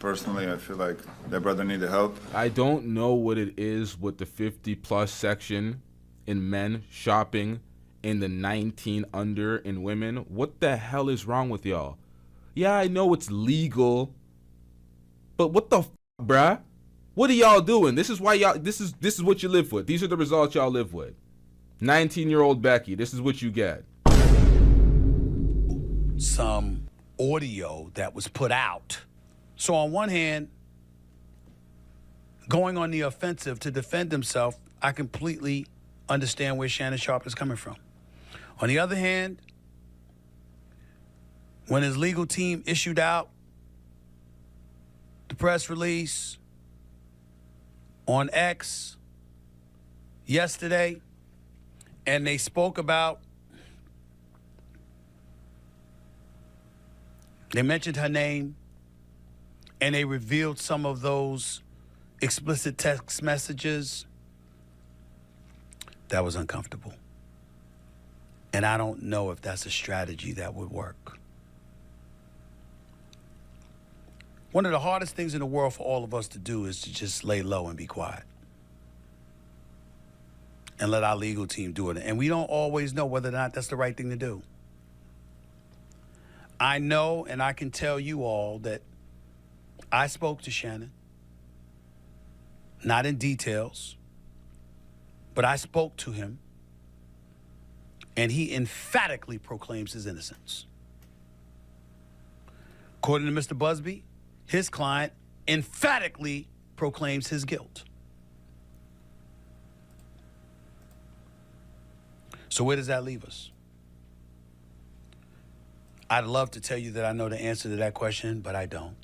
personally, I feel like that brother needed help. I don't know what it is with the 50-plus section in men shopping in the 19 under in women. What the hell is wrong with y'all? Yeah, I know it's legal, but what the bruh? What are y'all doing? This is why y'all. This is what you live with. These are the results y'all live with. 19-year-old Becky. This is what you get. Some audio that was put out. So on one hand, going on the offensive to defend himself, I completely understand where Shannon Sharpe is coming from. On the other hand, when his legal team issued out the press release on X yesterday, and they spoke about, they mentioned her name, and they revealed some of those explicit text messages, that was uncomfortable. And I don't know if that's a strategy that would work. One of the hardest things in the world for all of us to do is to just lay low and be quiet. And let our legal team do it. And we don't always know whether or not that's the right thing to do. I know, and I can tell you all, that I spoke to Shannon, not in details, but I spoke to him, and he emphatically proclaims his innocence. According to Mr. Busby, his client emphatically proclaims his guilt. So where does that leave us? I'd love to tell you that I know the answer to that question, but I don't.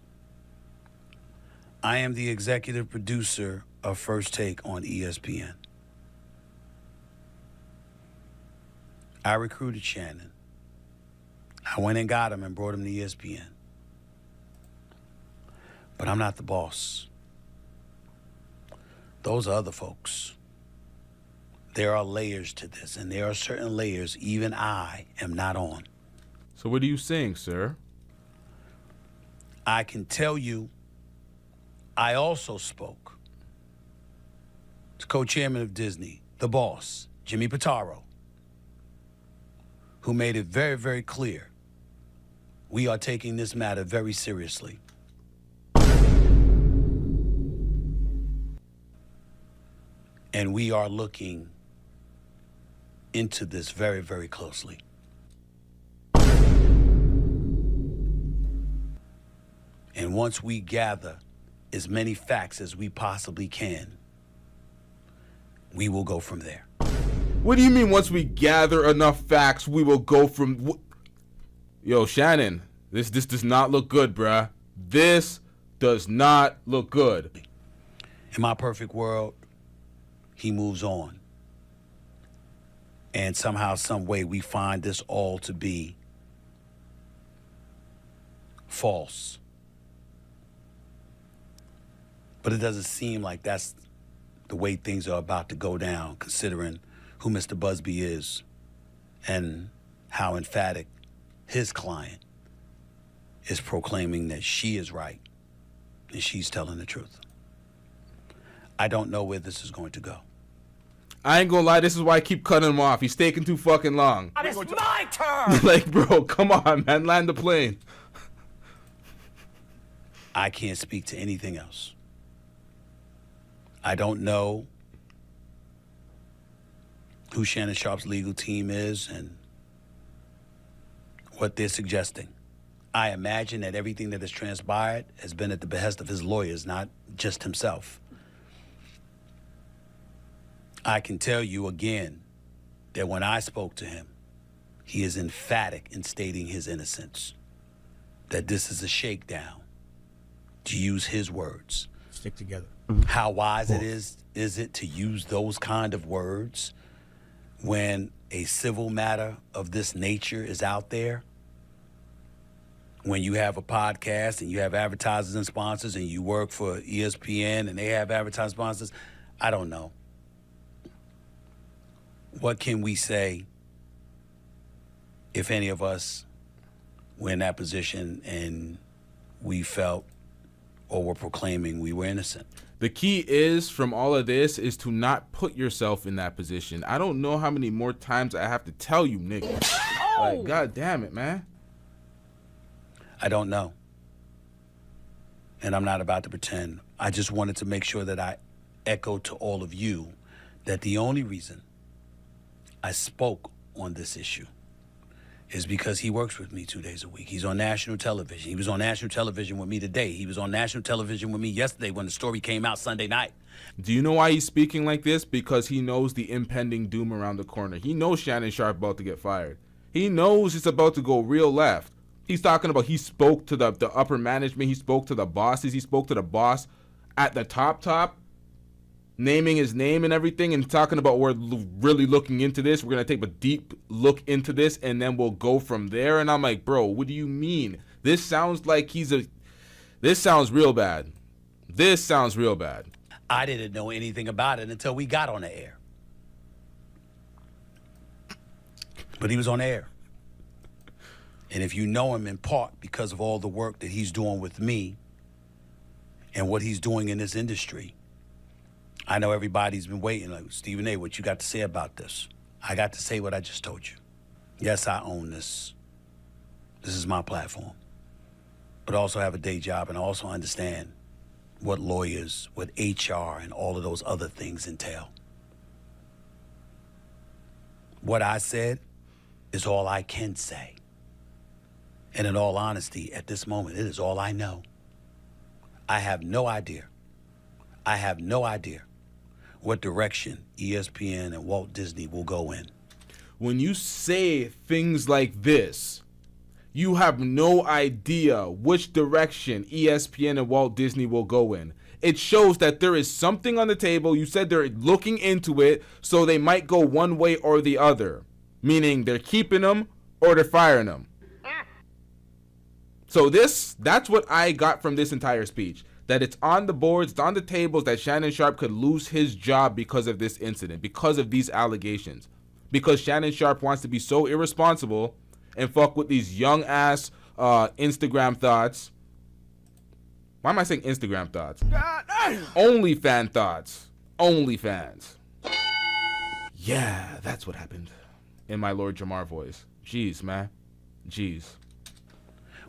I am the executive producer of First Take on ESPN. I recruited Shannon. I went and got him and brought him to ESPN. But I'm not the boss. Those are other folks. There are layers to this, and there are certain layers even I am not on. So what are you saying, sir? I can tell you, I also spoke to co-chairman of Disney, the boss, Jimmy Pitaro, who made it very, very clear we are taking this matter very seriously. And we are looking into this very, very closely. And once we gather as many facts as we possibly can, we will go from there. What do you mean once we gather enough facts, we will go from... Yo, Shannon, this does not look good, bruh. This does not look good. In my perfect world, he moves on. And somehow, some way, we find this all to be false. But it doesn't seem like that's the way things are about to go down, considering who Mr. Busby is and how emphatic his client is proclaiming that she is right and she's telling the truth. I don't know where this is going to go. I ain't gonna lie, this is why I keep cutting him off. He's taking too fucking long. It's my turn! Like, bro, come on, man. Land the plane. I can't speak to anything else. I don't know who Shannon Sharpe's legal team is and what they're suggesting. I imagine that everything that has transpired has been at the behest of his lawyers, not just himself. I can tell you again that when I spoke to him, he is emphatic in stating his innocence, that this is a shakedown, to use his words. Stick together. How wise it is it to use those kind of words when a civil matter of this nature is out there? When you have a podcast and you have advertisers and sponsors and you work for ESPN and they have advertising sponsors, I don't know. What can we say if any of us were in that position and we felt or were proclaiming we were innocent. The key is from all of this is to not put yourself in that position. I don't know how many more times I have to tell you, nigga. Like, God damn it, man. I don't know. And I'm not about to pretend. I just wanted to make sure that I echoed to all of you that the only reason I spoke on this issue is because he works with me 2 days a week. He's on national television. He was on national television with me today. He was on national television with me yesterday when the story came out Sunday night. Do you know why he's speaking like this? Because he knows the impending doom around the corner. He knows Shannon Sharpe about to get fired. He knows it's about to go real left. He's talking about he spoke to the upper management. He spoke to the bosses. He spoke to the boss at the top, naming his name and everything, and talking about we're really looking into this. We're going to take a deep look into this, and then we'll go from there. And I'm like, bro, what do you mean? This sounds like this sounds real bad. This sounds real bad. I didn't know anything about it until we got on the air. But he was on air. And if you know him in part because of all the work that he's doing with me and what he's doing in this industry, I know everybody's been waiting, like, Stephen A., what you got to say about this? I got to say what I just told you. Yes, I own this. This is my platform. But I also have a day job, and I also understand what lawyers, what HR, and all of those other things entail. What I said is all I can say. And in all honesty, at this moment, it is all I know. I have no idea what direction ESPN and Walt Disney will go in. When you say things like this, you have no idea which direction ESPN and Walt Disney will go in. It shows that there is something on the table. You said they're looking into it, so they might go one way or the other, meaning they're keeping them or they're firing them. So that's what I got from this entire speech. That it's on the boards, it's on the tables that Shannon Sharpe could lose his job because of this incident, because of these allegations. Because Shannon Sharpe wants to be so irresponsible and fuck with these young-ass Instagram thoughts. Why am I saying Instagram thoughts? OnlyFan thoughts. OnlyFans. Yeah, that's what happened. In my Lord Jamar voice. Jeez, man. Jeez.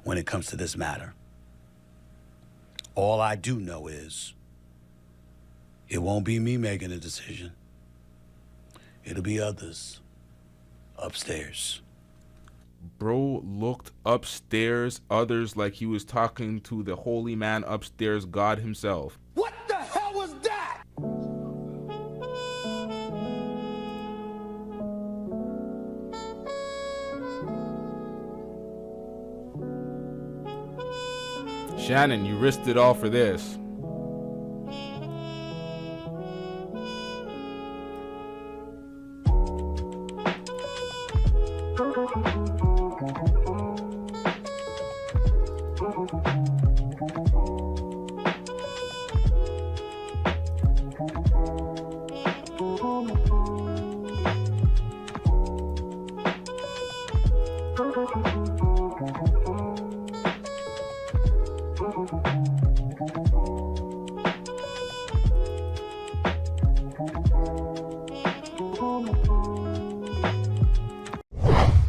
When it comes to this matter, all I do know is it won't be me making a decision. It'll be others upstairs. Bro looked upstairs, others, like he was talking to the holy man upstairs, God himself. What the hell was that? Shannon, you risked it all for this.